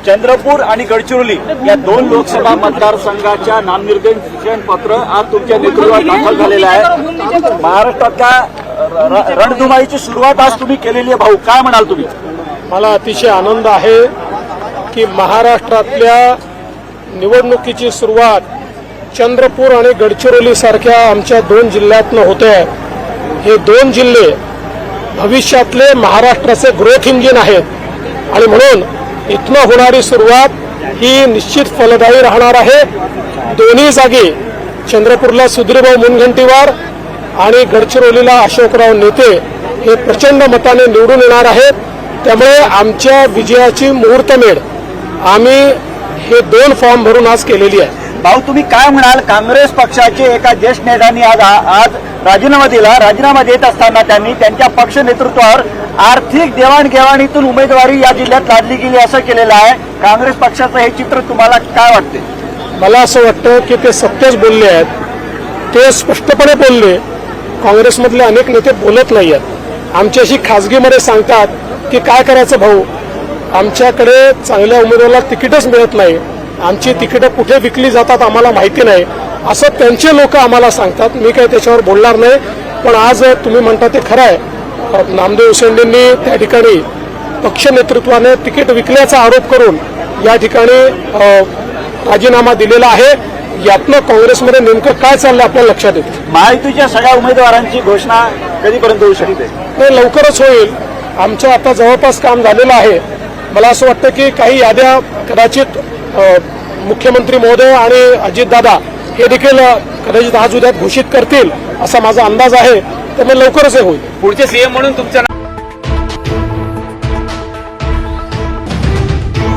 चंद्रपूर आणि गडचिरोली या दोन लोकसभा मतदारसंघाच्या नामनिर्देशन पत्र आज तुमच्या नेतृत्वात दाखल झालेलं आहे। महाराष्ट्रातल्या रणधुमाळीची सुरुवात आज तुम्ही केलेली आहे। भाऊ, काय म्हणाल तुम्ही? मला अतिशय आनंद आहे की महाराष्ट्रातल्या निवडणुकीची सुरुवात चंद्रपूर आणि गडचिरोली सारख्या आमच्या दोन जिल्ह्यातनं होते आहे। हे दोन जिल्हे भविष्यातले महाराष्ट्राचे ग्रोथ इंजिन आहेत आणि म्हणून इथनं होणारी सुरुवात ही निश्चित फलदायी राहणार आहे। दोन्ही जागी चंद्रपूरला सुधीरभाऊ मुनगंटीवार आणि गडचिरोलीला अशोकराव नेते हे प्रचंड मताने निवडून येणार आहेत। त्यामुळे आमच्या विजयाची मुहूर्तमेढ आम्ही हे दोन फॉर्म भरून आज केलेली आहे। भाऊ, तुम्ही काय म्हणाल? काँग्रेस पक्षाचे एका ज्येष्ठ नेत्यांनी आज राजीनामा दिला। राजीनामा देत असताना त्यांनी त्यांच्या पक्ष नेतृत्वावर आर्थिक देवाणघेवाणीतून उमेदवारी या जिल्ह्यात लादली गेली असं केलेलं आहे। काँग्रेस पक्षाचं हे चित्र तुम्हाला काय वाटते? मला असं वाटतं की ते सत्यच बोलले आहेत, ते स्पष्टपणे बोलले। काँग्रेसमधले अनेक नेते बोलत नाही आहेत, आमच्याशी खासगीमध्ये सांगतात की काय करायचं भाऊ, आमच्याकडे चांगल्या उमेदवाराला तिकीटच मिळत नाही, आमची तिकीटं कुठे विकली जातात आम्हाला माहिती नाही, असं त्यांचे लोक आम्हाला सांगतात। मी काही त्याच्यावर बोलणार नाही। पण आज तुम्ही म्हणता ते खरं आहे, नामदेव उसेंडींनी त्या ठिकाणी पक्ष नेतृत्वाने तिकीट विकल्याचा आरोप करून या ठिकाणी राजीनामा दिलेला आहे। यातनं काँग्रेसमध्ये नेमकं काय चाललं आपल्याला लक्षात येतं। महायुतीच्या सगळ्या उमेदवारांची घोषणा कधीपर्यंत होऊ शकते? नाही, लवकरच होईल। आमचं आता जवळपास काम झालेलं आहे। मला असं वाटतं की काही याद्या कदाचित मुख्यमंत्री महोदय आणि अजितदादा हे देखील कदाचित आज उद्यात घोषित करतील असा माझा अंदाज आहे। त्यामुळे लवकरच हे होईल। पुढचे सीएम म्हणून तुमचं